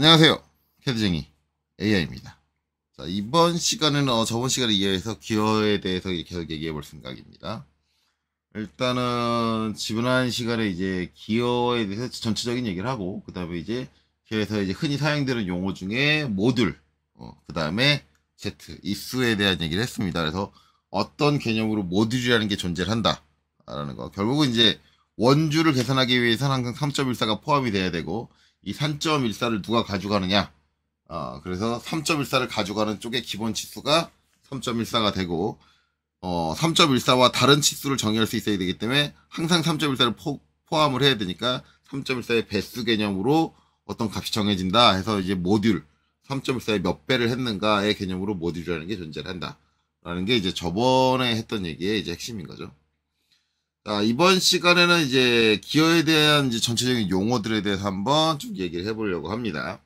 안녕하세요. 캐드쟁이 AI입니다. 자, 이번 시간에는 저번 시간에 이어서 기어에 대해서 계속 얘기해 볼 생각입니다. 일단은 지난 시간에 이제 기어에 대해서 전체적인 얘기를 하고, 그 다음에 이제 기어에서 이제 흔히 사용되는 용어 중에 모듈, 그 다음에 Z, 이수에 대한 얘기를 했습니다. 그래서 어떤 개념으로 모듈이라는 게 존재를 한다. 라는 거. 결국은 이제 원주를 계산하기 위해서는 항상 3.14가 포함이 돼야 되고, 이 3.14를 누가 가져가느냐. 그래서 3.14를 가져가는 쪽의 기본 치수가 3.14가 되고, 3.14와 다른 치수를 정의할 수 있어야 되기 때문에 항상 3.14를 포함을 해야 되니까 3.14의 배수 개념으로 어떤 값이 정해진다 해서 이제 모듈, 3.14의 몇 배를 했는가의 개념으로 모듈이라는 게 존재를 한다. 라는 게 이제 저번에 했던 얘기의 이제 핵심인 거죠. 자, 이번 시간에는 이제 기어에 대한 이제 전체적인 용어들에 대해서 한번 쭉 얘기를 해보려고 합니다.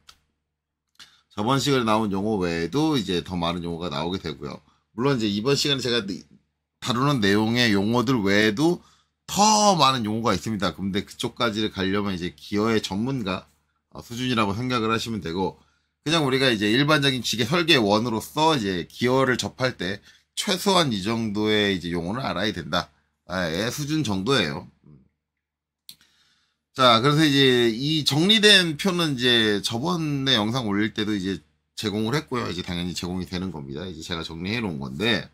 저번 시간에 나온 용어 외에도 이제 더 많은 용어가 나오게 되고요. 물론 이제 이번 시간에 제가 다루는 내용의 용어들 외에도 더 많은 용어가 있습니다. 근데 그쪽까지를 가려면 이제 기어의 전문가 수준이라고 생각을 하시면 되고, 그냥 우리가 이제 일반적인 기계 설계원으로서 이제 기어를 접할 때 최소한 이 정도의 이제 용어를 알아야 된다. 의 수준 정도예요. 자, 그래서 이제 이 정리된 표는 이제 저번에 영상 올릴 때도 이제 제공을 했고요. 이제 당연히 제공이 되는 겁니다. 이제 제가 정리해 놓은 건데,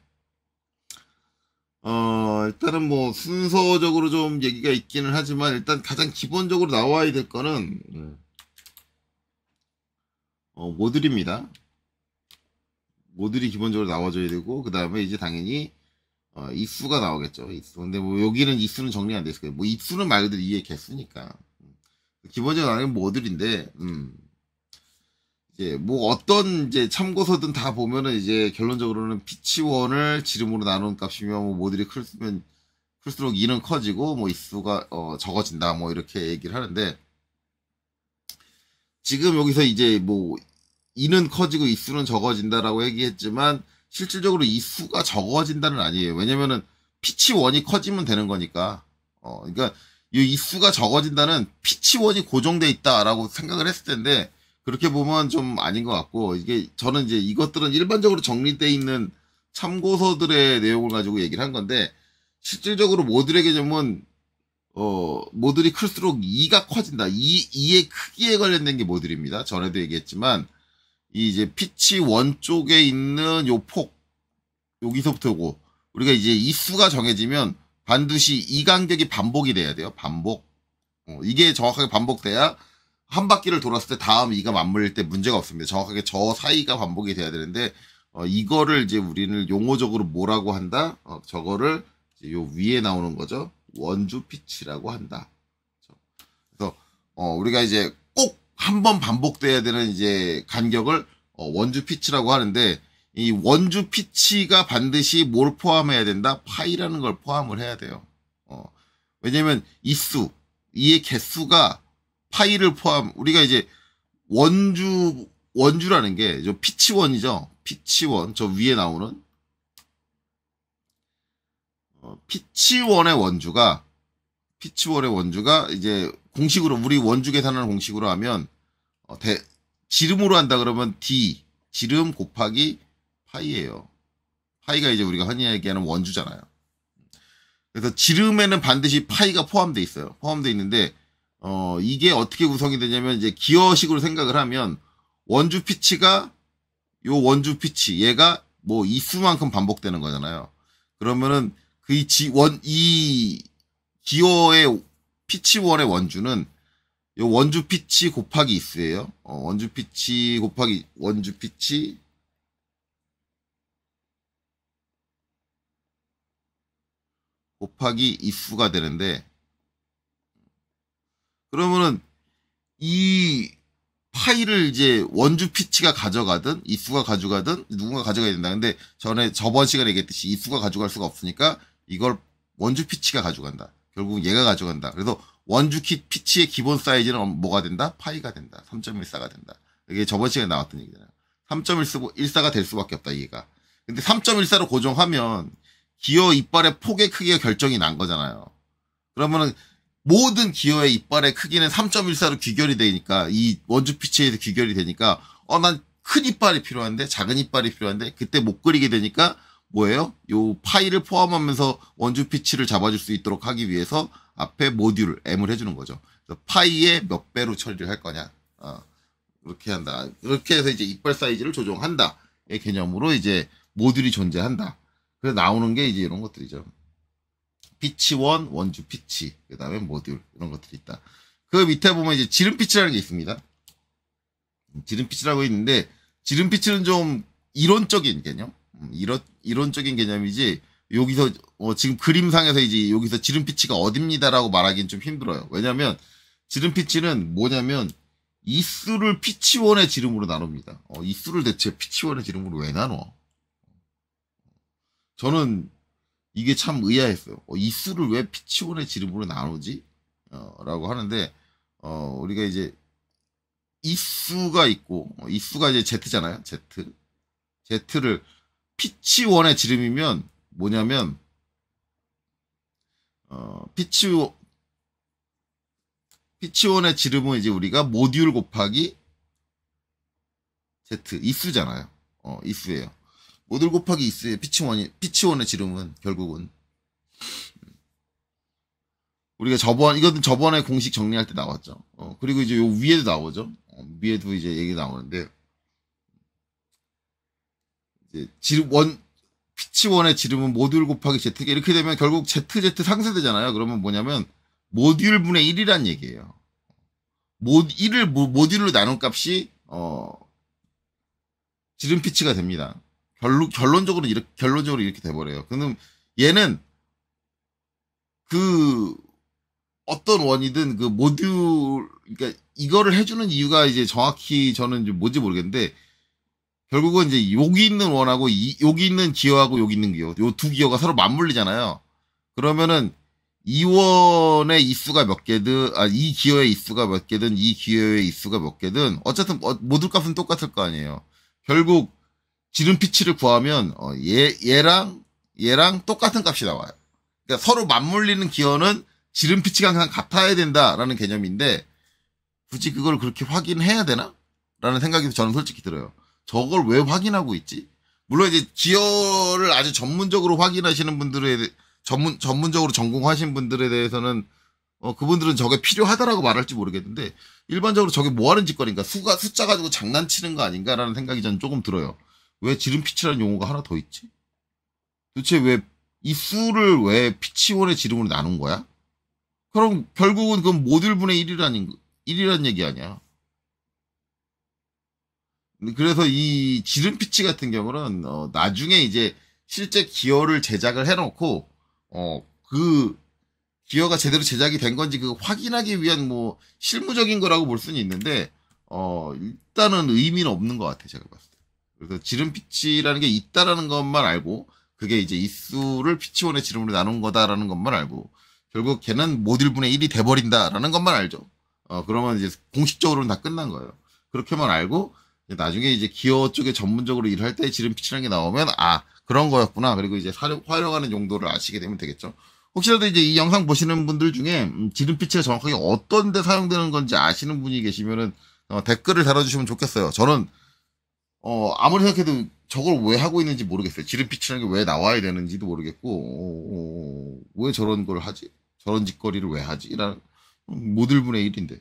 일단은 뭐 순서적으로 좀 얘기가 있기는 하지만 일단 가장 기본적으로 나와야 될 거는, 모듈입니다. 모듈이 기본적으로 나와줘야 되고, 그 다음에 이제 당연히 이수가 나오겠죠. 이수. 근데 뭐 여기는 이수는 정리 안 돼 있을 거예요. 뭐 이수는 말 그대로 이의 개수니까. 기본적으로 나오는 모듈인데, 이제 뭐 어떤 이제 참고서든 다 보면은 이제 결론적으로는 P1을 지름으로 나눈 값이면 뭐 모듈이 클수록 2는 커지고 뭐 이수가 적어진다. 뭐 이렇게 얘기를 하는데, 지금 여기서 이제 뭐 2는 커지고 이수는 적어진다라고 얘기했지만 실질적으로 이 수가 적어진다는 아니에요. 왜냐면은 P1이 커지면 되는 거니까. 그러니까 이 수가 적어진다는 P1이 고정돼 있다라고 생각을 했을 텐데 그렇게 보면 좀 아닌 것 같고, 이게 저는 이제 이것들은 일반적으로 정리되어 있는 참고서들의 내용을 가지고 얘기를 한 건데, 실질적으로 모듈의 개념은 모듈이 클수록 2가 커진다. 2의 크기에 관련된 게 모듈입니다. 전에도 얘기했지만 이 이제 P1 쪽에 있는 요 폭, 여기서부터고, 우리가 이제 이 수가 정해지면 반드시 이 간격이 반복이 돼야 돼요. 반복. 이게 정확하게 반복돼야 한 바퀴를 돌았을 때 다음 이가 맞물릴 때 문제가 없습니다. 정확하게 저 사이가 반복이 돼야 되는데, 이거를 이제 우리는 용어적으로 뭐라고 한다? 저거를 이제 요 위에 나오는 거죠. 원주 피치라고 한다. 그래서, 우리가 이제 꼭 한 번 반복돼야 되는 이제 간격을 원주 피치라고 하는데, 이 원주 피치가 반드시 뭘 포함해야 된다? 파이라는 걸 포함을 해야 돼요. 왜냐면 이의 개수가 파이를 우리가 이제 원주라는 게 저 피치원이죠. 피치원, 저 위에 나오는 피치원의 원주가 이제 공식으로 우리 원주 계산하는 공식으로 하면 지름으로 한다 그러면 D 지름 곱하기 파이예요. 파이가 이제 우리가 흔히 얘기하는 원주잖아요. 그래서 지름에는 반드시 파이가 포함되어 있어요. 포함되어 있는데 이게 어떻게 구성이 되냐면 이제 기어식으로 생각을 하면 원주 피치가 요 원주 피치 얘가 뭐 이수만큼 반복되는 거잖아요. 그러면은 이 기어의 피치1의 원주는 요 원주 피치 곱하기 이수예요. 원주 피치 곱하기 원주 피치 곱하기 이수가 되는데, 그러면은 이 파이를 이제 원주 피치가 가져가든 이수가 가져가든 누군가 가져가야 된다. 근데 저번 시간에 얘기했듯이 이수가 가져갈 수가 없으니까 이걸 원주 피치가 가져간다. 결국 얘가 가져간다. 그래서 원주 피치의 기본 사이즈는 뭐가 된다? 파이가 된다. 3.14가 된다. 이게 저번 시간에 나왔던 얘기잖아요. 3.14가 될 수밖에 없다, 얘가. 근데 3.14로 고정하면 기어 이빨의 폭의 크기가 결정이 난 거잖아요. 그러면은 모든 기어의 이빨의 크기는 3.14로 귀결이 되니까, 이 원주 피치에서 귀결이 되니까, 난 큰 이빨이 필요한데, 작은 이빨이 필요한데, 그때 못 그리게 되니까, 뭐예요? 요 파이를 포함하면서 원주 피치를 잡아줄 수 있도록 하기 위해서 앞에 모듈, M을 해주는 거죠. 그래서 파이의 몇 배로 처리를 할 거냐. 그렇게 한다. 그렇게 해서 이제 이빨 사이즈를 조정한다. 의 개념으로 이제 모듈이 존재한다. 그래서 나오는 게 이제 이런 것들이죠. 피치1, 원주 피치, 그 다음에 모듈, 이런 것들이 있다. 그 밑에 보면 이제 지름 피치라는 게 있습니다. 지름 피치라고 있는데, 지름 피치는 좀 이론적인 개념? 이론적인 개념이지, 여기서, 지금 그림상에서 이제 여기서 지름 피치가 어딥니다라고 말하기는 좀 힘들어요. 왜냐면, 지름 피치는 뭐냐면, 이수를 피치1의 지름으로 나눕니다. 이수를 대체 피치1의 지름으로 왜 나눠? 저는 이게 참 의아했어요. 이수를 왜 피치1의 지름으로 나누지? 라고 하는데, 우리가 이제, 이수가 있고, 이수가 이제 Z잖아요. Z. Z를 피치1의 지름이면 뭐냐면, 피치1의 지름은 이제 우리가 모듈 곱하기 Z, 이수잖아요. 이수예요. 모듈 곱하기 이수의 피치1의 지름은 결국은 우리가 이거는 저번에 공식 정리할 때 나왔죠. 그리고 이제 요 위에도 나오죠. 위에도 이제 얘기 나오는데, 이제 피치1의 지름은 모듈 곱하기 Z, 이렇게 되면 결국 ZZ 상쇄되잖아요. 그러면 뭐냐면, 모듈 분의 1이란 얘기예요. 1을 모듈로 나눈 값이, 지름 피치가 됩니다. 결론적으로 이렇게 돼버려요. 그럼 얘는, 어떤 원이든 그 모듈, 그러니까 이거를 해주는 이유가 이제 정확히 저는 이제 뭔지 모르겠는데, 결국은 이제 여기 있는 원하고 여기 있는 기어하고 여기 있는 기어, 요 두 기어가 서로 맞물리잖아요. 그러면은 이 원의 이수가 몇 개든, 이 기어의 이수가 몇 개든, 이 기어의 이수가 몇 개든, 어쨌든 모듈 값은 똑같을 거 아니에요. 결국 지름 피치를 구하면 얘랑 똑같은 값이 나와요. 그러니까 서로 맞물리는 기어는 지름 피치가 항상 같아야 된다라는 개념인데, 굳이 그걸 그렇게 확인해야 되나? 라는 생각이 저는 솔직히 들어요. 저걸 왜 확인하고 있지? 물론 이제 기어를 아주 전문적으로 확인하시는 전문적으로 전공하신 분들에 대해서는, 그분들은 저게 필요하다라고 말할지 모르겠는데, 일반적으로 저게 뭐 하는 짓거리인가? 숫자 가지고 장난치는 거 아닌가라는 생각이 저는 조금 들어요. 왜 지름 피치라는 용어가 하나 더 있지? 도대체 이 수를 왜 피치1의 지름으로 나눈 거야? 그럼 결국은 그건 모듈 분의 1이란 얘기 아니야. 그래서 이 지름 피치 같은 경우는, 나중에 이제 실제 기어를 제작을 해놓고, 그 기어가 제대로 제작이 된 건지 그거 확인하기 위한 뭐 실무적인 거라고 볼 수는 있는데, 일단은 의미는 없는 것 같아, 제가 봤을 때. 그래서 지름 피치라는 게 있다라는 것만 알고, 그게 이제 이수를 피치1의 지름으로 나눈 거다라는 것만 알고, 결국 걔는 모듈 분의 1이 돼버린다라는 것만 알죠. 그러면 이제 공식적으로는 다 끝난 거예요. 그렇게만 알고, 나중에 이제 기어 쪽에 전문적으로 일할 때 지름 피치라는 게 나오면, 그런 거였구나. 그리고 이제 활용하는 용도를 아시게 되면 되겠죠. 혹시라도 이제 이 영상 보시는 분들 중에 지름 피치가 정확하게 어떤 데 사용되는 건지 아시는 분이 계시면은, 댓글을 달아주시면 좋겠어요. 저는, 아무리 생각해도 저걸 왜 하고 있는지 모르겠어요. 지름 피치라는 게 왜 나와야 되는지도 모르겠고, 왜 저런 걸 하지? 저런 짓거리를 왜 하지? 라는, 모듈 분의 1인데.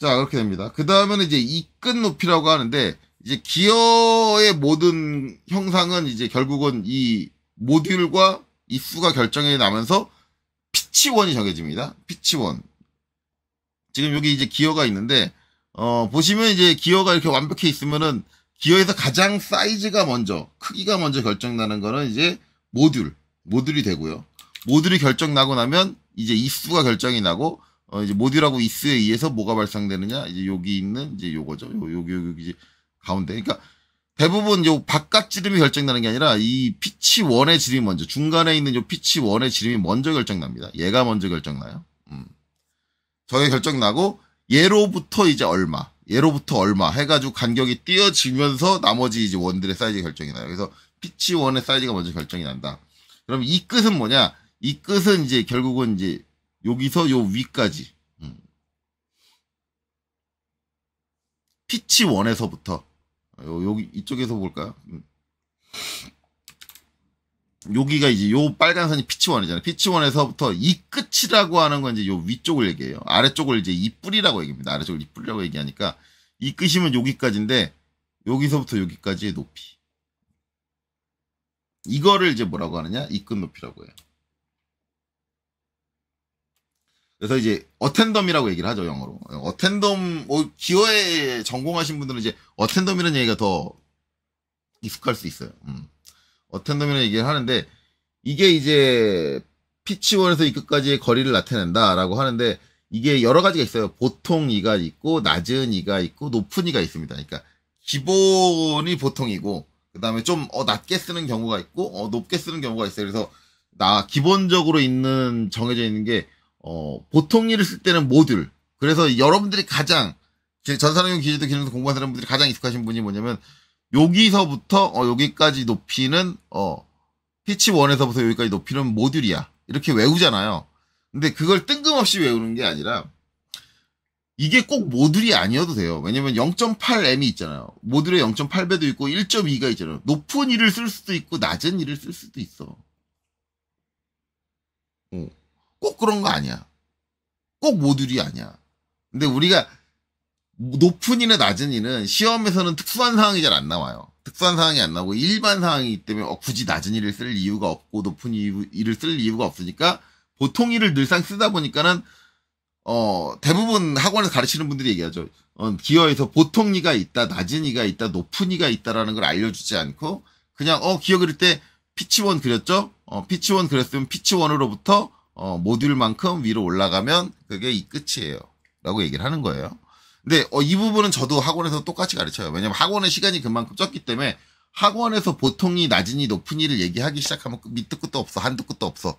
자, 그렇게 됩니다. 그 다음에는 이제 이끝 높이라고 하는데, 이제 기어의 모든 형상은 이제 결국은 이 모듈과 이수가 결정해 나면서 피치1이 정해집니다. 피치1. 지금 여기 이제 기어가 있는데, 보시면 이제 기어가 이렇게 완벽해 있으면은, 기어에서 가장 크기가 먼저 결정나는 거는 이제 모듈이 되고요. 모듈이 결정나고 나면 이제 이수가 결정이 나고, 이제 모듈하고 이수에 의해서 뭐가 발생되느냐? 이제 여기 있는 이제 요거죠. 여기 이제 가운데. 그러니까 대부분 요 바깥 지름이 결정나는 게 아니라 이 피치1의 지름이 먼저, 중간에 있는 요 피치1의 지름이 먼저 결정납니다. 얘가 먼저 결정나요. 저게 결정나고, 얘로부터 얼마 해가지고 간격이 띄어지면서 나머지 이제 원들의 사이즈가 결정이 나요. 그래서 피치1의 사이즈가 먼저 결정이 난다. 그럼 이 끝은 뭐냐? 이 끝은 이제 결국은 이제 여기서 요 위까지. 피치 1에서부터 여기 이쪽에서 볼까요? 여기가 이제 요 빨간 선이 피치 1이잖아요. 피치 1에서부터 이 끝이라고 하는 건 이제 요 위쪽을 얘기해요. 아래쪽을 이제 이 뿌리라고 얘기합니다. 아래쪽을 이 뿌리라고 얘기하니까 이 끝이면 여기까지인데 여기서부터 여기까지의 높이. 이거를 이제 뭐라고 하느냐? 이 끝 높이라고 해요. 그래서 이제 어텐덤이라고 얘기를 하죠, 영어로. 어텐덤, 기어에 전공하신 분들은 이제 어텐덤이라는 얘기가 더 익숙할 수 있어요. 어텐덤이라는 얘기를 하는데 이게 이제 피치1에서 이 끝까지의 거리를 나타낸다라고 하는데 이게 여러 가지가 있어요. 보통 이가 있고 낮은 이가 있고 높은 이가 있습니다. 그러니까 기본이 보통이고 그 다음에 좀 낮게 쓰는 경우가 있고 높게 쓰는 경우가 있어요. 그래서 기본적으로 정해져 있는 게 보통 일을 쓸 때는 모듈. 그래서 여러분들이 가장, 전산응용 기술도 기능도 공부한 사람들이 가장 익숙하신 분이 뭐냐면, 여기서부터, 여기까지 높이는, 피치 1에서부터 여기까지 높이는 모듈이야. 이렇게 외우잖아요. 근데 그걸 뜬금없이 외우는 게 아니라, 이게 꼭 모듈이 아니어도 돼요. 왜냐면 0.8m이 있잖아요. 모듈에 0.8배도 있고 1.2가 있잖아요. 높은 일을 쓸 수도 있고, 낮은 일을 쓸 수도 있어. 꼭 그런 거 아니야. 꼭 모듈이 아니야. 근데 우리가 높은 이나 낮은 이는 시험에서는 특수한 상황이 잘 안 나와요. 특수한 상황이 안 나오고 일반 상황이기 때문에 굳이 낮은 일을 쓸 이유가 없고 높은 일을 쓸 이유가 없으니까 보통 일을 늘상 쓰다 보니까는 대부분 학원에서 가르치는 분들이 얘기하죠. 기어에서 보통 이가 있다, 낮은 이가 있다, 높은 이가 있다라는 걸 알려주지 않고 그냥 기어 그릴 때 피치1 그렸죠? 피치1 그렸으면 피치1으로부터 모듈만큼 위로 올라가면 그게 이 끝이에요. 라고 얘기를 하는 거예요. 근데 이 부분은 저도 학원에서 똑같이 가르쳐요. 왜냐면 학원의 시간이 그만큼 적기 때문에 학원에서 보통이 낮은이 높은 이를 얘기하기 시작하면 밑도 끝도 없어. 한도 끝도 없어.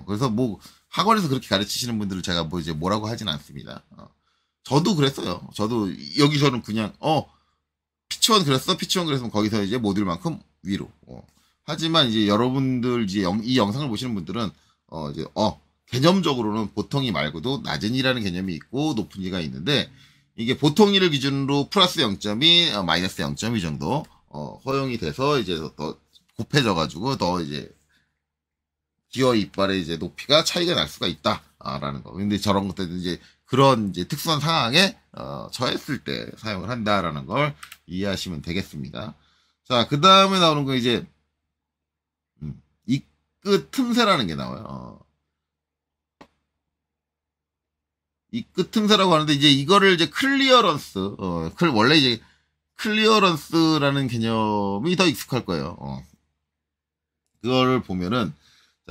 그래서 뭐 학원에서 그렇게 가르치시는 분들을 제가 뭐 이제 뭐라고 하진 않습니다. 저도 그랬어요. 저도 여기서는 그냥 피치1 그렸어. 피치1 그랬으면 거기서 이제 모듈만큼 위로. 하지만 이제 여러분들 이제 이 영상을 보시는 분들은 이제 개념적으로는 보통이 말고도 낮은 이라는 개념이 있고 높은 이가 있는데 이게 보통 이를 기준으로 플러스 0.2, 마이너스 0.2 정도 허용이 돼서 이제 더 곱해져 가지고 더 이제 기어 이빨의 이제 높이가 차이가 날 수가 있다라는 거. 근데 저런 것들은 이제 그런 이제 특수한 상황에 처했을 때 사용을 한다라는 걸 이해하시면 되겠습니다. 자, 그 다음에 나오는 거 이제 이 끝 틈새라는 게 나와요. 이 끝 틈새라고 하는데 이제 이거를 이제 클리어런스, 원래 이제 클리어런스라는 개념이 더 익숙할 거예요. 그거를 보면은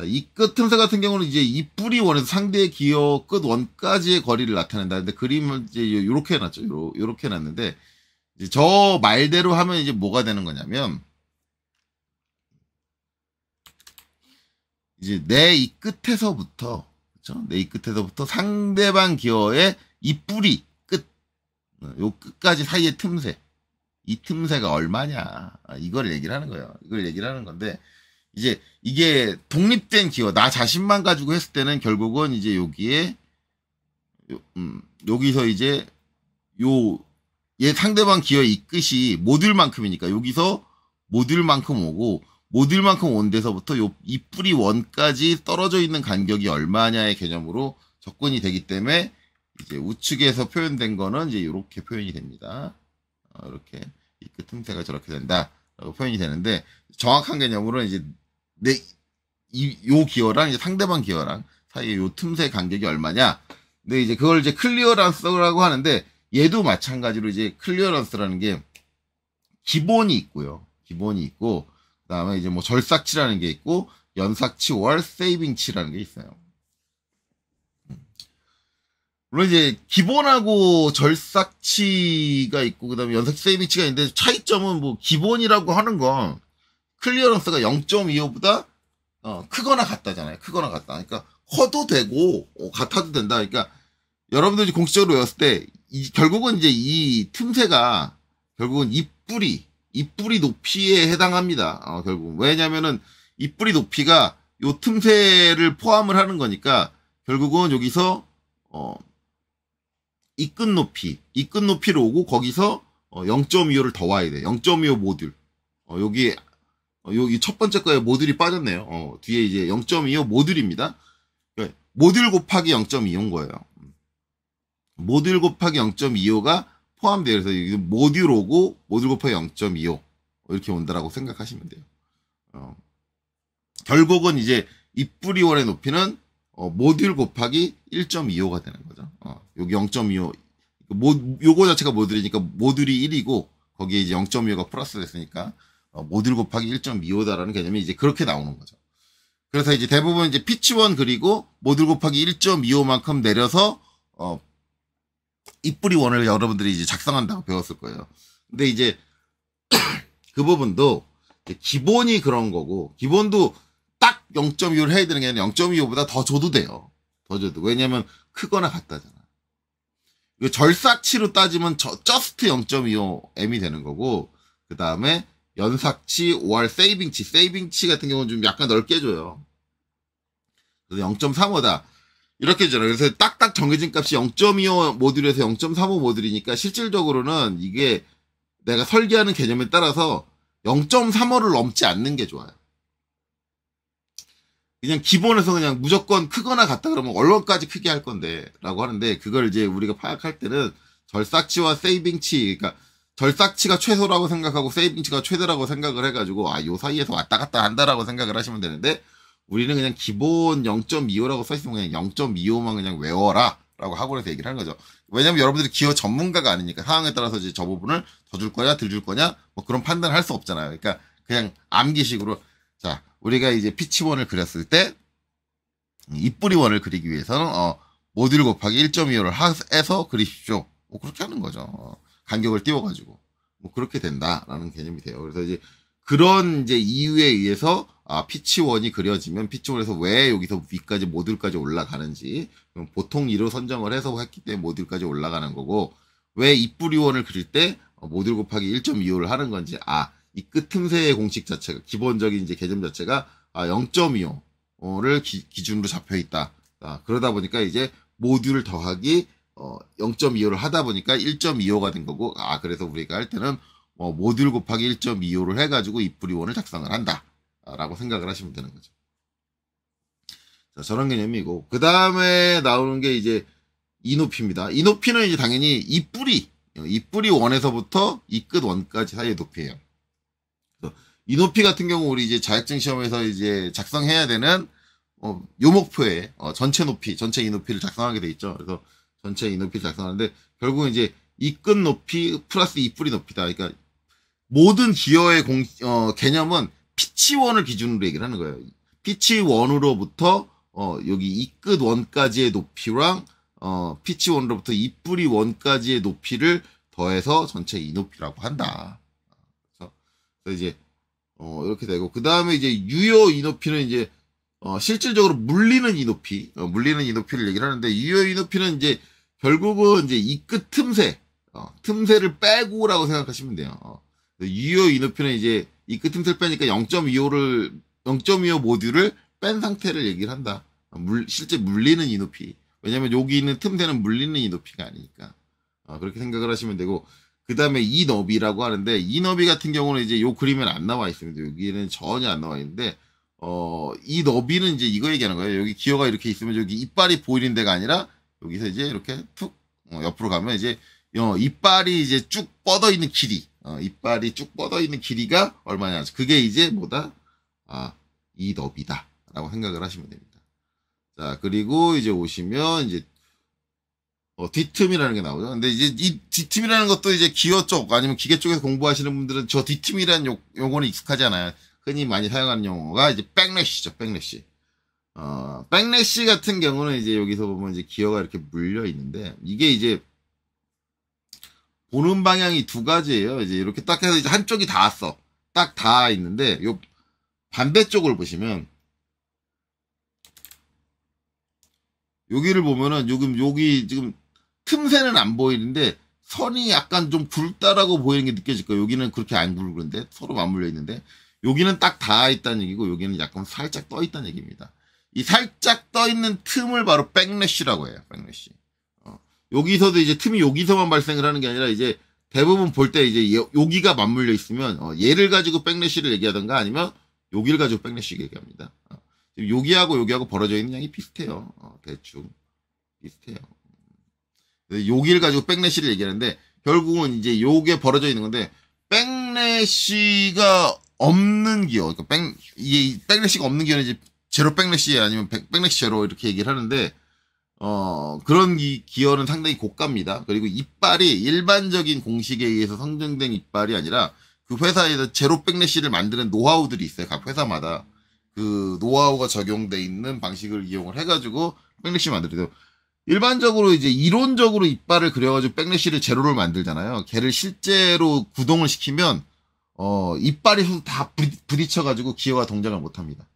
이 끝 틈새 같은 경우는 이제 이 뿌리 원에서 상대의 기어 끝 원까지의 거리를 나타낸다. 근데 그림을 이제 요렇게 해놨죠. 요렇게 해놨는데 이제 저 말대로 하면 이제 뭐가 되는 거냐면 이제 내 이 끝에서부터 그렇죠? 내 이 끝에서부터 상대방 기어의 이 뿌리 끝, 요 끝까지 사이의 틈새, 이 틈새가 얼마냐 이걸 얘기를 하는 거예요. 이걸 얘기를 하는 건데 이제 이게 독립된 기어 나 자신만 가지고 했을 때는 결국은 이제 여기에 여기서 이제 얘 상대방 기어 이 끝이 모듈만큼이니까 여기서 모듈만큼 오고. 모듈만큼 온 데서부터 이 뿌리 원까지 떨어져 있는 간격이 얼마냐의 개념으로 접근이 되기 때문에 이제 우측에서 표현된 거는 이제 이렇게 표현이 됩니다. 이렇게 이 끝 틈새가 저렇게 된다라고 표현이 되는데 정확한 개념으로는 이제 요 기어랑 이제 상대방 기어랑 사이에 요 틈새 간격이 얼마냐. 근데 이제 그걸 이제 클리어런스라고 하는데 얘도 마찬가지로 이제 클리어런스라는 게 기본이 있고요. 기본이 있고. 그다음에 이제 뭐 절삭치라는 게 있고 연삭치 월 세이빙치라는 게 있어요. 물론 이제 기본하고 절삭치가 있고 그다음에 연삭치 세이빙치가 있는데 차이점은 뭐 기본이라고 하는 건 클리어런스가 0.25보다 크거나 같다잖아요. 크거나 같다. 그러니까 커도 되고 같아도 된다. 그러니까 여러분들이 공식적으로 외웠을 때 결국은 이제 이 틈새가 결국은 이 뿌리 높이에 해당합니다. 결국. 왜냐면은 이 뿌리 높이가 요 틈새를 포함을 하는 거니까 결국은 여기서 이 끝 높이를 오고 거기서 0.25를 더 와야 돼. 0.25 모듈. 여기 첫 번째 거에 모듈이 빠졌네요. 뒤에 이제 0.25 모듈입니다. 그러니까 모듈 곱하기 0.25인 거예요. 모듈 곱하기 0.25가 포함돼요. 그래서 여기 모듈 오고 모듈 곱하기 0.25 이렇게 온다라고 생각하시면 돼요. 결국은 이제 입뿌리원의 높이는 모듈 곱하기 1.25가 되는 거죠. 여기 0.25 요거 자체가 모듈이니까 모듈이 1이고 거기에 이제 0.25가 플러스 됐으니까 모듈 곱하기 1.25다라는 개념이 이제 그렇게 나오는 거죠. 그래서 이제 대부분 이제 피치1 그리고 모듈 곱하기 1.25만큼 내려서 입뿌리원을 여러분들이 이제 작성한다고 배웠을 거예요. 근데 이제 그 부분도 기본이 그런 거고 기본도 딱 0.25를 해야 되는 게 아니라 0.25보다 더 줘도 돼요. 더 줘도. 왜냐면 크거나 같다잖아. 이거 절삭치로 따지면 저스트 0.25m이 되는 거고 그 다음에 연삭치, OR 세이빙치 같은 경우는 좀 약간 넓게 줘요. 그래서 0.35다. 이렇게 주잖아요. 그래서 딱딱 정해진 값이 0.25 모듈에서 0.35 모듈이니까 실질적으로는 이게 내가 설계하는 개념에 따라서 0.35를 넘지 않는 게 좋아요. 그냥 기본에서 그냥 무조건 크거나 같다 그러면 얼마까지 크게 할 건데 라고 하는데 그걸 이제 우리가 파악할 때는 절삭치와 세이빙치 그러니까 절삭치가 최소라고 생각하고 세이빙치가 최대라고 생각을 해가지고 요 사이에서 왔다 갔다 한다라고 생각을 하시면 되는데 우리는 그냥 기본 0.25라고 써있으면 그냥 0.25만 그냥 외워라 라고 학원에서 얘기를 하는 거죠. 왜냐면 여러분들이 기어 전문가가 아니니까 상황에 따라서 이제 저 부분을 더 줄 거냐 덜 줄 거냐 뭐 그런 판단을 할 수 없잖아요. 그러니까 그냥 암기식으로 자 우리가 이제 피치원을 그렸을 때 입뿌리원을 그리기 위해서는 모듈 곱하기 1.25를 해서 그리십시오. 뭐 그렇게 하는 거죠. 간격을 띄워가지고 뭐 그렇게 된다라는 개념이 돼요. 그래서 이제 그런 이제 이유에 의해서 피치원이 그려지면 피치원에서 왜 여기서 위까지 모듈까지 올라가는지 보통 2로 선정을 해서 했기 때문에 모듈까지 올라가는 거고 왜 입뿌리원을 그릴 때 모듈 곱하기 1.25를 하는 건지 이 끝 틈새의 공식 자체가 기본적인 이제 개념 자체가 0.25를 기준으로 잡혀 있다. 그러다 보니까 이제 모듈 더하기 0.25를 하다 보니까 1.25가 된 거고 그래서 우리가 할 때는 모듈 곱하기 1.25를 해가지고 입뿌리원을 작성을 한다 라고 생각을 하시면 되는 거죠. 자, 저런 개념이고 그 다음에 나오는 게 이제 이 높이입니다. 이 높이는 이제 당연히 입뿌리 원에서부터 이 끝 원까지 사이의 높이예요. 이 높이 같은 경우 우리 이제 자격증 시험에서 이제 작성해야 되는 요 목표에 전체 높이, 전체 이 높이를 작성하게 돼 있죠. 그래서 전체 이 높이를 작성하는데 결국은 이제 이 끝 높이 플러스 입뿌리 높이다. 그러니까 모든 기어의 개념은 피치1을 기준으로 얘기를 하는 거예요. 피치1으로부터 여기 이 끝 원까지의 높이랑 피치1으로부터 입뿌리 원까지의 높이를 더해서 전체 이 높이라고 한다. 그래서 이제 이렇게 되고 그 다음에 이제 유효 이 높이는 이제 실질적으로 물리는 이 높이, 물리는 이 높이를 얘기를 하는데 유효 이 높이는 이제 결국은 이제 이 끝 틈새, 틈새를 빼고라고 생각하시면 돼요. 유효 이 높이는 이제 이 끝 틈새를 빼니까 0.25 모듈을 뺀 상태를 얘기를 한다. 실제 물리는 이 높이. 왜냐면 여기 있는 틈새는 물리는 이 높이가 아니니까. 그렇게 생각을 하시면 되고 그 다음에 이 너비라고 하는데 이 너비 같은 경우는 이제 요 그림엔 안 나와 있습니다. 여기는 전혀 안 나와 있는데 이 너비는 이제 이거 얘기하는 거예요. 여기 기어가 이렇게 있으면 여기 이빨이 보이는 데가 아니라 여기서 이제 이렇게 툭 옆으로 가면 이제 이빨이 이제 쭉 뻗어 있는 길이, 이빨이 쭉 뻗어 있는 길이가 얼마냐? 그게 이제 뭐다? 이 너비다라고 생각을 하시면 됩니다. 자 그리고 이제 오시면 이제 뒷틈이라는 게 나오죠. 근데 이제 이 뒷틈이라는 것도 이제 기어 쪽 아니면 기계 쪽에서 공부하시는 분들은 저 뒷틈이라는 용어는 익숙하지 않아요. 흔히 많이 사용하는 용어가 이제 백래시죠. 백래시. 백래시 같은 경우는 이제 여기서 보면 이제 기어가 이렇게 물려 있는데 이게 이제 보는 방향이 두 가지예요. 이제 이렇게 딱 해서 이제 한쪽이 닿았어. 딱 닿아 있는데 요 반대쪽을 보시면 여기를 보면은 여기 지금 틈새는 안 보이는데 선이 약간 좀 굵다라고 보이는 게 느껴질 거예요. 여기는 그렇게 안 굵은데 서로 맞물려 있는데 여기는 딱 닿아 있다는 얘기고 여기는 약간 살짝 떠 있다는 얘기입니다. 이 살짝 떠 있는 틈을 바로 백래쉬라고 해요. 백래쉬. 여기서도 이제 틈이 여기서만 발생을 하는 게 아니라 이제 대부분 볼 때 이제 여기가 맞물려 있으면 얘를 가지고 백래쉬를 얘기하던가 아니면 여기를 가지고 백래쉬 얘기합니다. 여기하고 여기하고 벌어져 있는 양이 비슷해요. 대충 비슷해요. 여기를 가지고 백래쉬를 얘기하는데 결국은 이제 요게 벌어져 있는 건데 백래쉬가 없는 기어, 그러니까 이게 백래쉬가 없는 기어는 이제 제로 백래쉬 아니면 백래쉬 제로 이렇게 얘기를 하는데 그런 기어는 상당히 고가입니다. 그리고 이빨이 일반적인 공식에 의해서 선정된 이빨이 아니라 그 회사에서 제로 백래쉬를 만드는 노하우들이 있어요. 각 회사마다 그 노하우가 적용돼 있는 방식을 이용을 해가지고 백래쉬 만들어요. 일반적으로 이제 이론적으로 이빨을 그려가지고 백래쉬를 제로를 만들잖아요. 걔를 실제로 구동을 시키면 이빨이 다 부딪혀가지고 기어가 동작을 못합니다.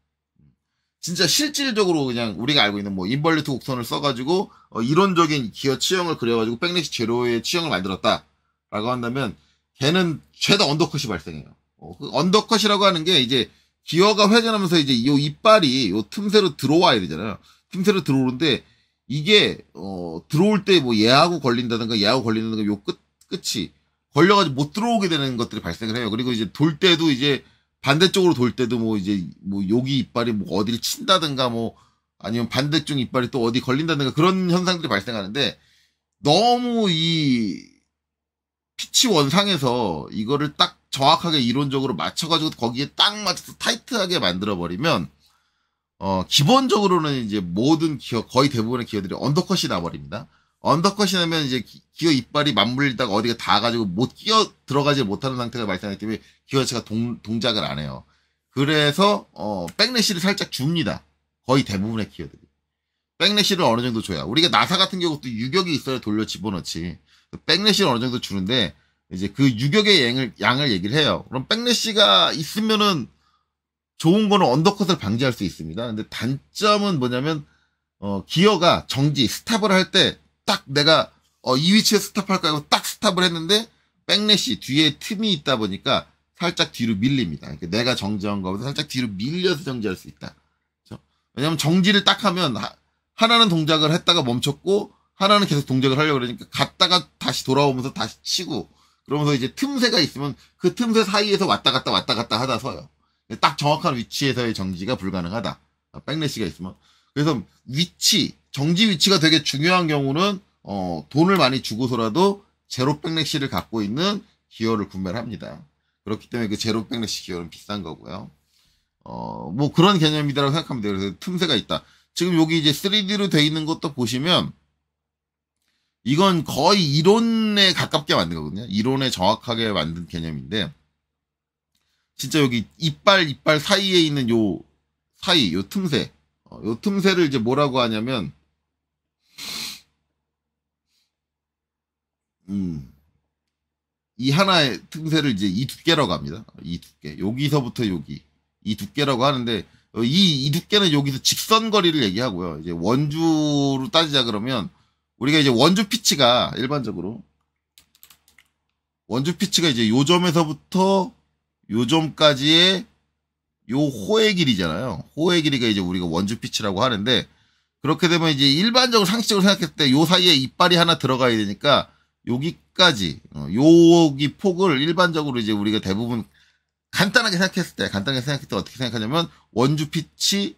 진짜 실질적으로 그냥 우리가 알고 있는 뭐 인벌리트 곡선을 써가지고 이론적인 기어 치형을 그려가지고 백래쉬 제로의 치형을 만들었다라고 한다면 걔는 최다 언더컷이 발생해요. 그 언더컷이라고 하는 게 이제 기어가 회전하면서 이제 요 이빨이 요 틈새로 들어와야 되잖아요. 틈새로 들어오는데 이게 들어올 때 뭐 얘하고 걸린다든가 요 끝이 걸려가지고 못 들어오게 되는 것들이 발생을 해요. 그리고 이제 돌 때도 이제 반대쪽으로 돌 때도 뭐 이제 뭐 여기 이빨이 뭐 어디를 친다든가 뭐 아니면 반대쪽 이빨이 또 어디 걸린다든가 그런 현상들이 발생하는데 너무 이 피치 원상에서 이거를 딱 정확하게 이론적으로 맞춰가지고 거기에 딱 맞춰서 타이트하게 만들어버리면 기본적으로는 이제 모든 기어, 거의 대부분의 기어들이 언더컷이 나버립니다. 언더컷이 나면 이제 기어 이빨이 맞물리다가 어디가 닿아가지고 못 끼어 들어가지 못하는 상태가 발생하기 때문에 기어 자체가 동작을 안 해요. 그래서 백래쉬를 살짝 줍니다. 거의 대부분의 기어들이. 백래쉬를 어느 정도 줘야. 우리가 나사 같은 경우도 유격이 있어야 돌려 집어넣지. 백래쉬를 어느 정도 주는데 이제 그 유격의 양을 얘기를 해요. 그럼 백래쉬가 있으면은 좋은 거는 언더컷을 방지할 수 있습니다. 근데 단점은 뭐냐면 기어가 정지, 스탑을 할 때 딱 내가 이 위치에 스탑할까 하고 딱 스탑을 했는데 백래쉬 뒤에 틈이 있다 보니까 살짝 뒤로 밀립니다. 그러니까 내가 정지한 거보다 살짝 뒤로 밀려서 정지할 수 있다. 그렇죠? 왜냐면 정지를 딱 하면 하나는 동작을 했다가 멈췄고 하나는 계속 동작을 하려고 그러니까 갔다가 다시 돌아오면서 다시 치고 그러면서 이제 틈새가 있으면 그 틈새 사이에서 왔다 갔다 하다 서요. 딱 정확한 위치에서의 정지가 불가능하다. 백래쉬가 있으면. 그래서 정지 위치가 되게 중요한 경우는 돈을 많이 주고서라도 제로 백래쉬를 갖고 있는 기어를 구매를 합니다. 그렇기 때문에 그 제로 백래쉬 기어는 비싼 거고요. 뭐 그런 개념이다라고 생각하면 돼요. 그래서 틈새가 있다. 지금 여기 이제 3D로 돼 있는 것도 보시면 이건 거의 이론에 가깝게 만든 거거든요. 이론에 정확하게 만든 개념인데 진짜 여기 이빨 사이에 있는 요 틈새 요 틈새를 이제 뭐라고 하냐면 이 하나의 틈새를 이제 이 두께라고 합니다. 이 두께. 여기서부터 여기. 이 두께라고 하는데, 이 두께는 여기서 직선 거리를 얘기하고요. 이제 원주로 따지자 그러면, 우리가 이제 원주 피치가 일반적으로, 원주 피치가 이제 요 점에서부터 요 점까지의 요 호의 길이잖아요. 호의 길이가 이제 우리가 원주 피치라고 하는데, 그렇게 되면 이제 일반적으로 상식적으로 생각했을 때 요 사이에 이빨이 하나 들어가야 되니까, 여기까지 여기 폭을 일반적으로 이제 우리가 대부분 간단하게 생각했을 때 어떻게 생각하냐면 원주 피치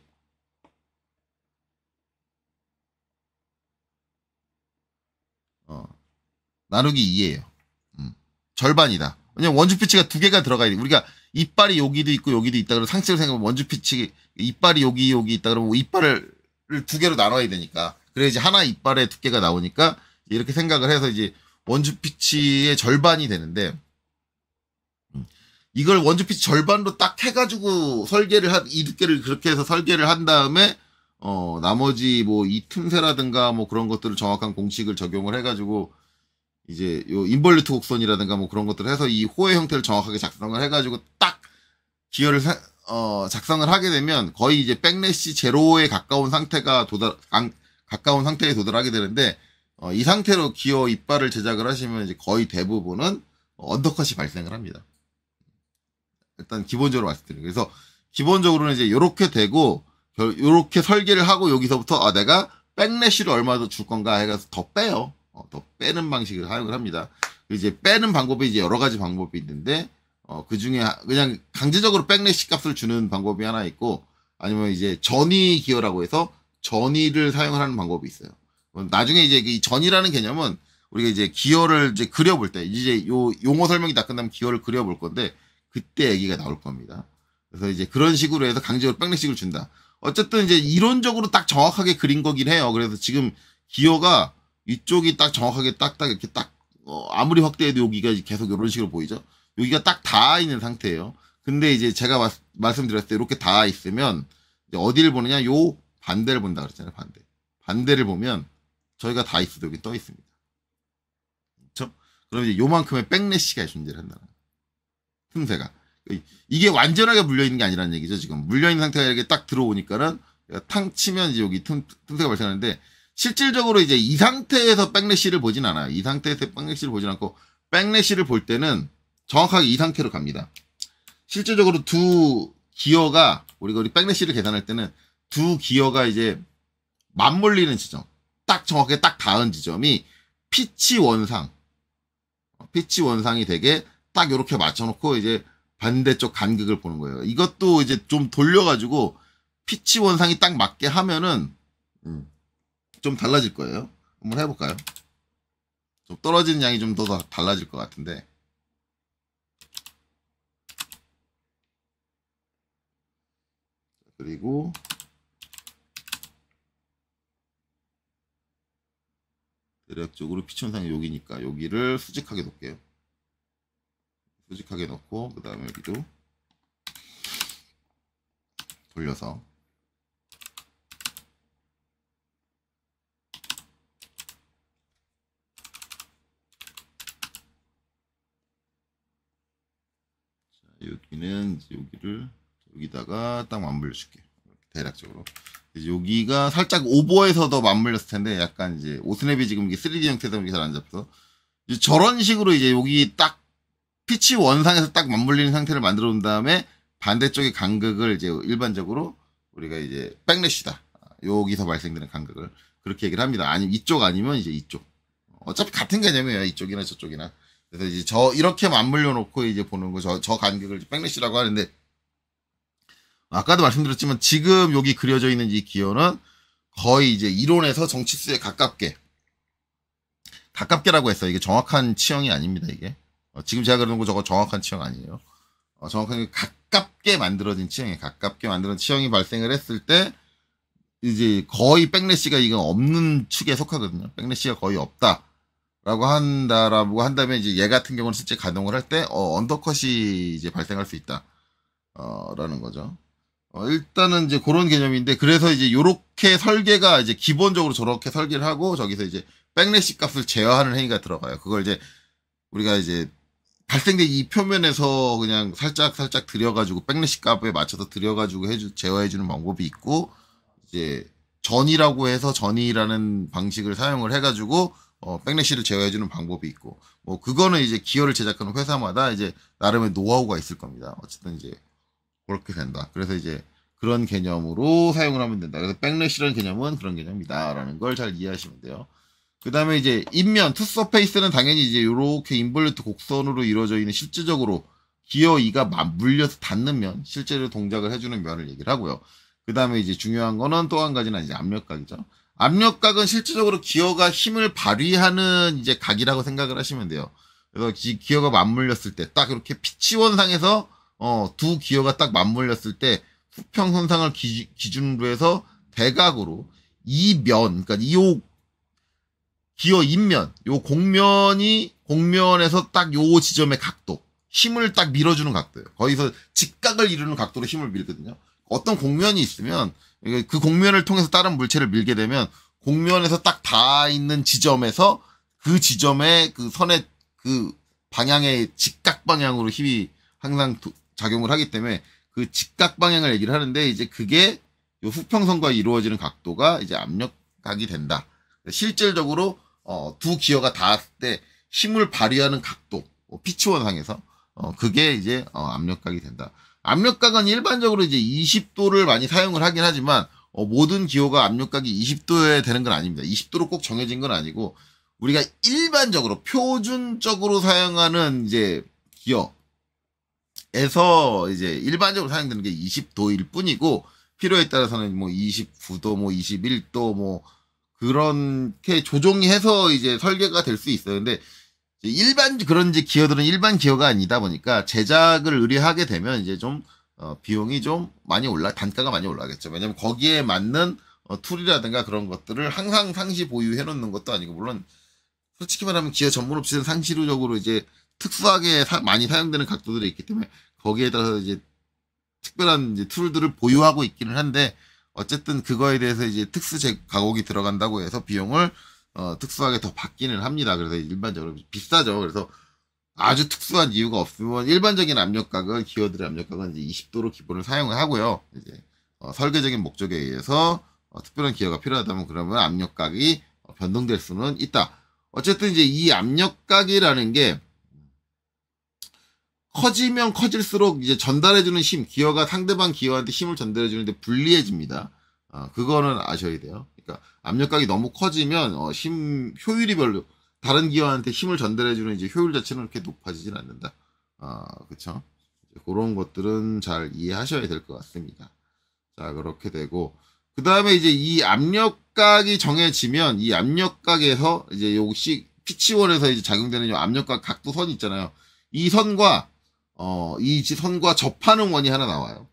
나누기 2예요. 절반이다. 왜냐면 원주 피치가 두 개가 들어가야 돼. 우리가 이빨이 여기도 있고 여기도 있다 그러면 상식적으로 생각하면 원주 피치 이빨이 여기 있다 그러면 이빨을 두 개로 나눠야 되니까 그래야지 하나 이빨의 두께가 나오니까 이렇게 생각을 해서 이제 원주 피치의 절반이 되는데 이걸 원주 피치 절반로 딱 해가지고 이 두께를 그렇게 해서 설계를 한 다음에 나머지 뭐 이 틈새라든가 뭐 그런 것들을 정확한 공식을 적용을 해가지고 이제 요 인벌리트 곡선이라든가 뭐 그런 것들을 해서 이 호의 형태를 정확하게 작성을 해가지고 딱 기어를 작성을 하게 되면 거의 이제 백래쉬 제로에 가까운 가까운 상태에 도달하게 되는데 이 상태로 기어 이빨을 제작을 하시면 이제 거의 대부분은 언더컷이 발생을 합니다. 일단 기본적으로 말씀드리는 그래서 기본적으로는 이제 이렇게 되고 요렇게 설계를 하고 여기서부터 내가 백래시를 얼마 더 줄 건가 해가지고 더 빼요. 더 빼는 방식을 사용을 합니다. 이제 빼는 방법이 이제 여러 가지 방법이 있는데 그 중에 그냥 강제적으로 백래시 값을 주는 방법이 하나 있고, 아니면 이제 전위 기어라고 해서 전위를 사용을 하는 방법이 있어요. 나중에 이제 이 전위라는 개념은 우리가 이제 기어를 이제 그려볼 때, 이제 요 용어 설명이 다 끝나면 기어를 그려볼 건데 그때 얘기가 나올 겁니다. 그래서 이제 그런 식으로 해서 강제적으로 백래식을 준다. 어쨌든 이제 이론적으로 딱 정확하게 그린 거긴 해요. 그래서 지금 기어가 이쪽이 딱 정확하게 딱딱 이렇게 딱 아무리 확대해도 여기가 계속 이런 식으로 보이죠. 여기가 딱 닿아 있는 상태예요. 근데 이제 제가 말씀드렸을 때 이렇게 닿아 있으면 이제 어디를 보느냐, 요 반대를 본다 그랬잖아요. 반대를 보면 저희가 닿아 있어도 여기 떠 있습니다. 그렇죠? 그럼 이제 요만큼의 백래시가 존재를 한다는 거예요. 틈새가. 이게 완전하게 물려있는 게 아니라는 얘기죠. 지금 물려있는 상태가 이렇게 딱 들어오니까는 탕 치면 이제 여기 틈새가 발생하는데, 실질적으로 이제 이 상태에서 백래시를 보진 않아요. 이 상태에서 백래시를 보진 않고, 백래시를 볼 때는 정확하게 이 상태로 갑니다. 실질적으로 두 기어가, 우리 백래시를 계산할 때는 두 기어가 이제 맞물리는 지점, 딱 정확하게 딱 닿은 지점이 피치 원상이 되게 딱 이렇게 맞춰놓고 이제 반대쪽 간극을 보는 거예요. 이것도 이제 좀 돌려가지고 피치 원상이 딱 맞게 하면은 좀 달라질 거예요. 한번 해볼까요? 좀 떨어지는 양이 좀 더 달라질 것 같은데. 그리고 대략적으로 피치 원상이 여기니까 여기를 수직하게 놓을게요. 수직하게 넣고, 그 다음에 여기도 돌려서 여기는 이제 여기다가 딱 맞물려 줄게요. 대략적으로. 이제 여기가 살짝 오버해서 더 맞물렸을 텐데, 약간 이제 오스냅이 지금 이게 3D 형태에서 이렇게 잘 안 잡혀서, 이제 저런 식으로 이제 여기 딱 피치 원상에서 딱 맞물리는 상태를 만들어 놓은 다음에 반대쪽의 간극을 이제 일반적으로 우리가 이제 백래시다, 여기서 발생되는 간극을 그렇게 얘기를 합니다. 아니면 이쪽 아니면 이제 이쪽. 어차피 같은 개념이에요. 이쪽이나 저쪽이나. 그래서 이제 이렇게 맞물려 놓고 이제 보는 거, 저 간격을 백래시라고 하는데, 아까도 말씀드렸지만 지금 여기 그려져 있는 이 기어는 거의 이제 이론에서 정치수에 가깝게라고 했어요. 이게 정확한 치형이 아닙니다. 이게 지금 제가 그리는 거 저거 정확한 치형 아니에요. 정확하게 가깝게 만들어진 치형이에요. 가깝게 만들어진 치형이 발생을 했을 때 이제 거의 백래시가 이건 없는 축에 속하거든요. 백래시가 거의 없다라고 한다면 이제 얘 같은 경우는 실제 가동을 할 때 언더컷이 이제 발생할 수 있다 라는 거죠. 일단은 이제 그런 개념인데, 그래서 이제 요렇게 설계가 이제 기본적으로 저렇게 설계를 하고 저기서 이제 백래시 값을 제어하는 행위가 들어가요. 그걸 이제 우리가 이제 발생된 이 표면에서 그냥 살짝 들여가지고 백래시 값에 맞춰서 들여가지고 제어해주는 방법이 있고, 이제 전이라고 해서 전이라는 방식을 사용을 해가지고 백래시를 제어해주는 방법이 있고, 뭐 그거는 이제 기어를 제작하는 회사마다 이제 나름의 노하우가 있을 겁니다. 어쨌든 이제 그렇게 된다. 그래서 이제 그런 개념으로 사용을 하면 된다. 그래서 백래시라는 개념은 그런 개념이다라는 걸 잘 이해하시면 돼요. 그 다음에 이제 인면, 투서페이스는 당연히 이제 이렇게 인볼루트 곡선으로 이루어져 있는, 실질적으로 기어 2가 물려서 닿는 면, 실제로 동작을 해주는 면을 얘기를 하고요. 그 다음에 이제 중요한 거는 또 한 가지는 이제 압력각이죠. 압력각은 실질적으로 기어가 힘을 발휘하는 이제 각이라고 생각을 하시면 돼요. 그래서 기어가 맞물렸을 때 딱 이렇게 피치원상에서 두 기어가 딱 맞물렸을 때 수평 손상을 기준으로 해서 대각으로 이 면, 그러니까 이 기어 인면, 요 공면에서 딱 요 지점의 각도, 힘을 딱 밀어주는 각도예요. 거기서 직각을 이루는 각도로 힘을 밀거든요. 어떤 공면이 있으면 그 공면을 통해서 다른 물체를 밀게 되면 공면에서 딱 닿아 있는 지점에서 그 지점의 그 선의 그 방향의 직각 방향으로 힘이 항상 작용을 하기 때문에 그 직각 방향을 얘기를 하는데, 이제 그게 요 수평선과 이루어지는 각도가 이제 압력각이 된다. 실질적으로 두 기어가 닿았을 때 힘을 발휘하는 각도, 피치원상에서 그게 이제 압력각이 된다. 압력각은 일반적으로 이제 20도를 많이 사용을 하긴 하지만, 모든 기호가 압력각이 20도에 되는 건 아닙니다. 20도로 꼭 정해진 건 아니고, 우리가 일반적으로, 표준적으로 사용하는 이제 기어에서 이제 일반적으로 사용되는 게 20도일 뿐이고, 필요에 따라서는 뭐 29도, 뭐 21도, 뭐, 그렇게 조정이 해서 이제 설계가 될 수 있어요. 근데 그런 이제 기어들은 일반 기어가 아니다 보니까 제작을 의뢰하게 되면 이제 좀, 비용이 좀 많이 단가가 많이 올라가겠죠. 왜냐면 거기에 맞는, 툴이라든가 그런 것들을 항상 상시 보유해 놓는 것도 아니고, 물론, 솔직히 말하면 기어 전문 업체는 상시적으로 이제 특수하게 많이 사용되는 각도들이 있기 때문에 거기에 따라서 이제 특별한 이제 툴들을 보유하고 있기는 한데, 어쨌든 그거에 대해서 이제 가공이 들어간다고 해서 비용을 특수하게 더 받기는 합니다. 그래서 일반적으로 비싸죠. 그래서 아주 특수한 이유가 없으면 일반적인 압력각은 기어들의 압력각은 이제 20도로 기본을 사용을 하고요. 이제 설계적인 목적에 의해서 특별한 기어가 필요하다면 그러면 압력각이 변동될 수는 있다. 어쨌든 이제 이 압력각이라는 게 커지면 커질수록 이제 전달해주는 힘, 기어가 상대방 기어한테 힘을 전달해주는데 불리해집니다. 그거는 아셔야 돼요. 그러니까 압력각이 너무 커지면 효율이 별로, 다른 기어한테 힘을 전달해주는 이제 효율 자체는 그렇게 높아지진 않는다. 그쵸? 그런 것들은 잘 이해하셔야 될 것 같습니다. 자, 그렇게 되고, 그 다음에 이제 이 압력각이 정해지면 이 압력각에서 이제 요시 피치원에서 이제 작용되는 압력각 각도선 있잖아요. 이 선과 접하는 원이 하나 나와요.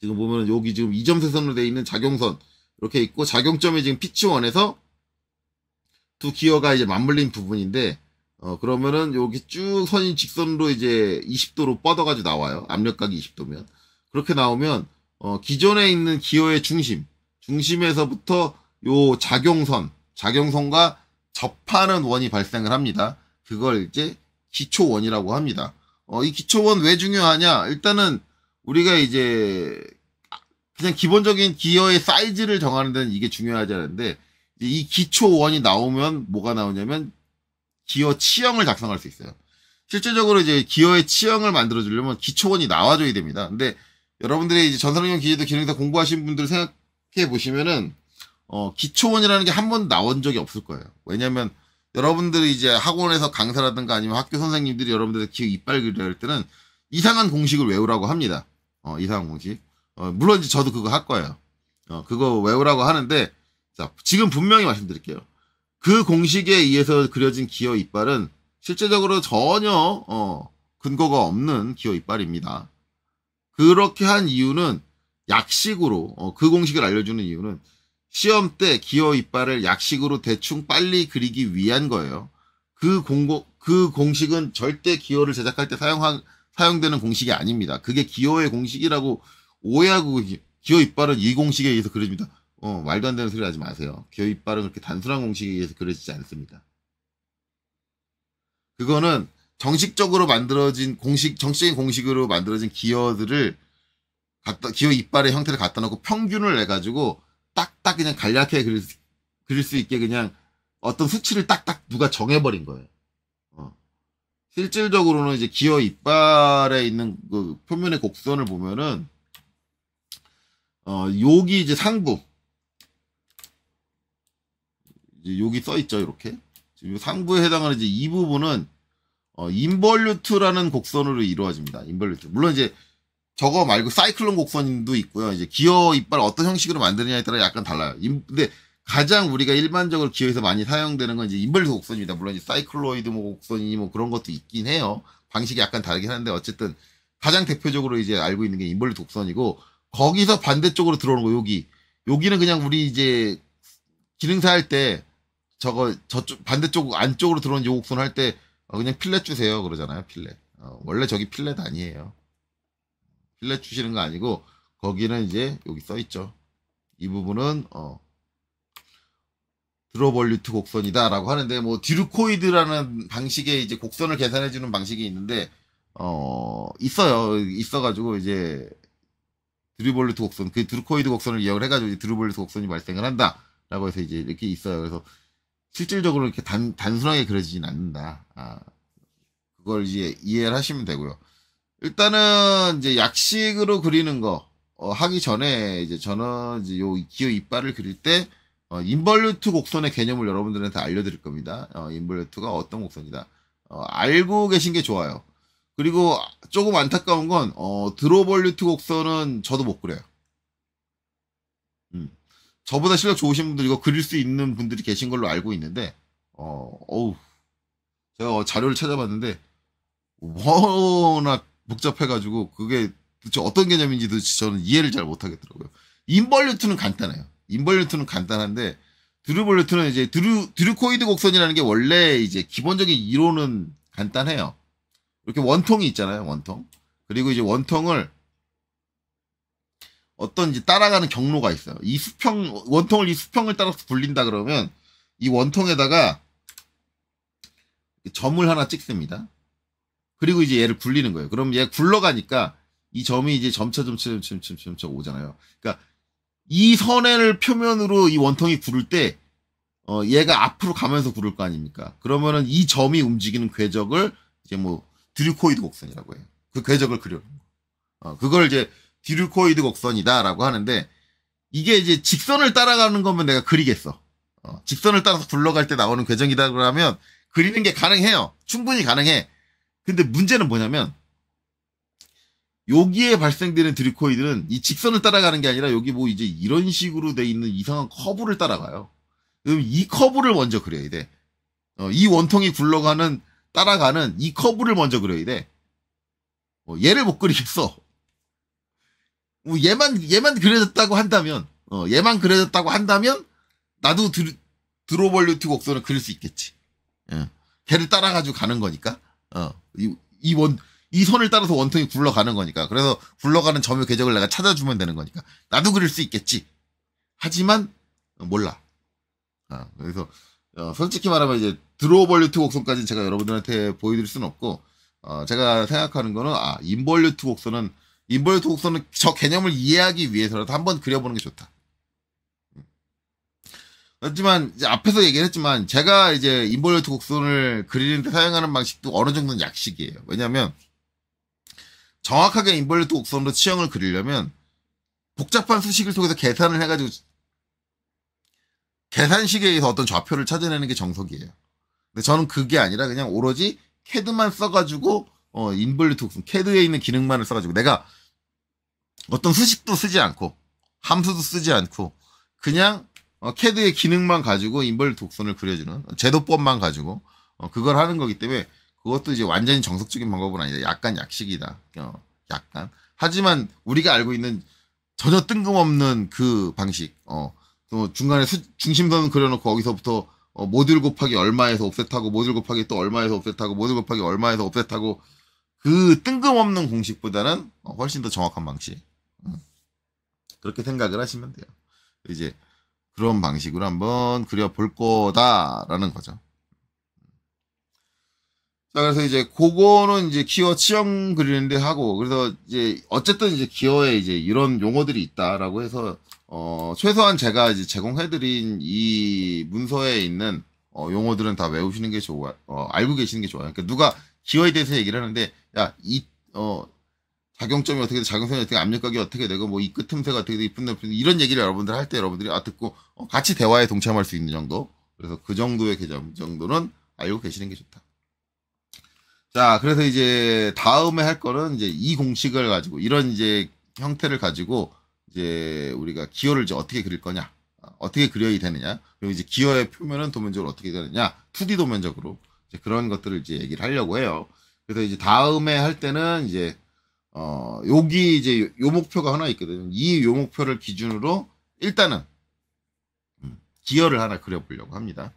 지금 보면 여기 지금 이점세선으로 되어 있는 작용선 이렇게 있고, 작용점이 지금 피치원에서 두 기어가 이제 맞물린 부분인데, 그러면은 여기 쭉 선이 직선으로 이제 20도로 뻗어가지고 나와요. 압력각이 20도면. 그렇게 나오면, 기존에 있는 기어의 중심에서부터 요 작용선과 접하는 원이 발생을 합니다. 그걸 이제 기초원이라고 합니다. 이 기초원 왜 중요하냐? 일단은 우리가 이제 그냥 기본적인 기어의 사이즈를 정하는 데는 이게 중요하지 않은데, 이 기초원이 나오면 뭐가 나오냐면 기어 치형을 작성할 수 있어요. 실제적으로 이제 기어의 치형을 만들어주려면 기초원이 나와줘야 됩니다. 근데 여러분들이 이제 전산응용 기계도 기능사 공부하신 분들 생각해 보시면은, 기초원이라는 게 한 번도 나온 적이 없을 거예요. 왜냐면 여러분들이 이제 학원에서 강사라든가 아니면 학교 선생님들이 여러분들의 기어 이빨 그리려 할 때는 이상한 공식을 외우라고 합니다. 이상한 공식. 물론 이제 저도 그거 할 거예요. 그거 외우라고 하는데, 자, 지금 분명히 말씀드릴게요. 그 공식에 의해서 그려진 기어 이빨은 실제적으로 전혀, 근거가 없는 기어 이빨입니다. 그렇게 한 이유는 약식으로, 그 공식을 알려주는 이유는 시험 때 기어 이빨을 약식으로 대충 빨리 그리기 위한 거예요. 그 공식은 절대 기어를 제작할 때 사용되는 공식이 아닙니다. 그게 기어의 공식이라고 오해하고, 기어 이빨은 이 공식에 의해서 그려집니다. 말도 안 되는 소리 하지 마세요. 기어 이빨은 그렇게 단순한 공식에 의해서 그려지지 않습니다. 그거는 정식적으로 만들어진 정식적인 공식으로 만들어진 기어들을 기어 이빨의 형태를 갖다 놓고 평균을 내가지고 딱딱 그냥 간략하게 그릴 수 있게 그냥 어떤 수치를 딱딱 누가 정해버린 거예요. 실질적으로는 이제 기어 이빨에 있는 그 표면의 곡선을 보면은, 여기 이제 상부, 이제 여기 써있죠, 이렇게. 지금 상부에 해당하는 이제 이 부분은, 인벌루트라는 곡선으로 이루어집니다. 인벌루트. 물론 이제 저거 말고 사이클론 곡선도 있고요. 이제 기어 이빨 어떤 형식으로 만드느냐에 따라 약간 달라요. 근데 가장 우리가 일반적으로 기어에서 많이 사용되는 건 이제 인벌루트 곡선입니다. 물론 이제 사이클로이드 곡선이니 뭐 그런 것도 있긴 해요. 방식이 약간 다르긴 하는데 어쨌든 가장 대표적으로 이제 알고 있는 게 인벌루트 곡선이고, 거기서 반대쪽으로 들어오는 거 여기는 그냥 우리 이제 기능사 할 때 저쪽 반대쪽 안쪽으로 들어오는 요 곡선 할 때 그냥 필렛 주세요 그러잖아요. 필렛. 원래 저기 필렛 아니에요. 필렛 주시는 거 아니고 거기는 이제 여기 써 있죠. 이 부분은 드로볼류트 곡선이다라고 하는데, 뭐 디루코이드라는 방식의 이제 곡선을 계산해 주는 방식이 있는데 있어가지고 이제 드루볼류트 곡선, 그 드루코이드 곡선을 이용을 해가지고 드루볼류트 곡선이 발생을 한다라고 해서 이제 이렇게 있어요. 그래서 실질적으로 이렇게 단순하게 그려지진 않는다. 그걸 이제 이해를 하시면 되고요. 일단은 이제 약식으로 그리는 거 하기 전에 이제 저는 이제 요 기호 이빨을 그릴 때 인벌루트 곡선의 개념을 여러분들한테 알려드릴 겁니다. 인벌루트가 어떤 곡선이다. 알고 계신 게 좋아요. 그리고 조금 안타까운 건 드로벌루트 곡선은 저도 못 그려요. 저보다 실력 좋으신 분들 이거 그릴 수 있는 분들이 계신 걸로 알고 있는데 어우 제가 자료를 찾아봤는데 워낙 복잡해가지고 그게 도대체 어떤 개념인지도 저는 이해를 잘 못하겠더라고요. 인벌루트는 간단해요. 인벌루트는 간단한데 드루벌루트는 이제 드루코이드 곡선이라는 게 원래 이제 기본적인 이론은 간단해요. 이렇게 원통이 있잖아요. 원통. 그리고 이제 원통을 어떤 이제 따라가는 경로가 있어요. 이 원통을 이 수평을 따라서 굴린다 그러면 이 원통에다가 점을 하나 찍습니다. 그리고 이제 얘를 굴리는 거예요. 그럼 얘 굴러가니까 이 점이 이제 점차 오잖아요. 그러니까 이 선을 표면으로 이 원통이 구를 때 얘가 앞으로 가면서 구를 거 아닙니까? 그러면은 이 점이 움직이는 궤적을 이제 뭐 드류코이드 곡선이라고 해요. 그 궤적을 그려는 거. 그걸 이제 드류코이드 곡선이다라고 하는데 이게 이제 직선을 따라가는 거면 내가 그리겠어. 직선을 따라서 굴러갈 때 나오는 궤적이다 그러면 그리는 게 가능해요. 충분히 가능해. 근데 문제는 뭐냐면 여기에 발생되는 드리코이드는 이 직선을 따라가는 게 아니라 여기 뭐 이제 이런 식으로 돼 있는 이상한 커브를 따라가요. 그럼 이 커브를 먼저 그려야 돼. 이 원통이 굴러가는 따라가는 이 커브를 먼저 그려야 돼. 얘를 못 그리겠어. 뭐 얘만 그려졌다고 한다면 얘만 그려졌다고 한다면 나도 드로벌루트 곡선을 그릴 수 있겠지. 걔를 따라가지고 가는 거니까. 이 선을 따라서 원통이 굴러가는 거니까. 그래서 굴러가는 점의 궤적을 내가 찾아주면 되는 거니까. 나도 그릴 수 있겠지. 하지만 몰라. 그래서 솔직히 말하면 이제 드로벌루트 곡선까지는 제가 여러분들한테 보여드릴 수는 없고 제가 생각하는 거는 인벌루트 곡선은 저 개념을 이해하기 위해서라도 한번 그려보는 게 좋다. 하지만 이제 앞에서 얘기를 했지만 제가 이제 인벌루트 곡선을 그리는데 사용하는 방식도 어느 정도는 약식이에요. 왜냐하면 정확하게 인벌루트 곡선으로 치형을 그리려면 복잡한 수식을 통해서 계산을 해가지고 계산식에 의해서 어떤 좌표를 찾아내는 게 정석이에요. 근데 저는 그게 아니라 그냥 오로지 CAD만 써가지고 인벌루트 곡선 CAD에 있는 기능만을 써가지고 내가 어떤 수식도 쓰지 않고 함수도 쓰지 않고 그냥 CAD의 기능만 가지고 인벌루트 곡선을 그려주는 제도법만 가지고 그걸 하는 거기 때문에 그것도 이제 완전히 정석적인 방법은 아니다. 약간 약식이다. 약간. 하지만 우리가 알고 있는 전혀 뜬금없는 그 방식. 또 중간에 중심선을 그려놓고 거기서부터 모듈 곱하기 얼마에서 옵셋하고 모듈 곱하기 또 얼마에서 옵셋하고 모듈 곱하기 얼마에서 옵셋하고 그 뜬금없는 공식보다는 훨씬 더 정확한 방식. 그렇게 생각을 하시면 돼요. 이제 그런 방식으로 한번 그려볼 거다라는 거죠. 자, 그래서 이제 그거는 이제 기어 치형 그리는데 하고, 그래서 이제 어쨌든 이제 기어에 이제 이런 용어들이 있다라고 해서, 최소한 제가 이제 제공해드린 이 문서에 있는, 용어들은 다 외우시는 게 좋아, 알고 계시는 게 좋아요. 그러니까 누가 기어에 대해서 얘기를 하는데, 야, 작용점이 어떻게 돼, 작용선이 어떻게, 압력각이 어떻게 되고, 뭐 이 끝틈새가 어떻게 돼, 이쁜 이런 얘기를 여러분들 할 때 여러분들이 듣고, 같이 대화에 동참할 수 있는 정도. 그래서 그 정도의 개념 정도는 알고 계시는 게 좋다. 자, 그래서 이제 다음에 할 거는 이제 이 공식을 가지고 이런 이제 형태를 가지고 이제 우리가 기어를 이제 어떻게 그릴 거냐, 어떻게 그려야 되느냐, 그리고 이제 기어의 표면은 도면적으로 어떻게 되느냐, 2D 도면적으로 이제 그런 것들을 이제 얘기를 하려고 해요. 그래서 이제 다음에 할 때는 이제 여기 이제 요 목표가 하나 있거든요. 이 요 목표를 기준으로 일단은 기어를 하나 그려보려고 합니다.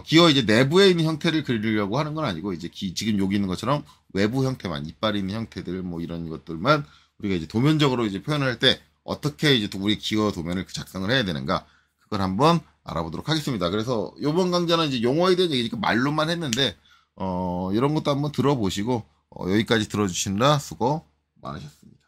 기어 이제 내부에 있는 형태를 그리려고 하는 건 아니고 이제 지금 여기 있는 것처럼 외부 형태만 이빨이 있는 형태들 뭐 이런 것들만 우리가 이제 도면적으로 이제 표현을 할 때 어떻게 이제 우리 기어 도면을 작성을 해야 되는가 그걸 한번 알아보도록 하겠습니다. 그래서 이번 강좌는 이제 용어에 대한 얘기니까 말로만 했는데 이런 것도 한번 들어보시고 여기까지 들어주시느라 수고 많으셨습니다.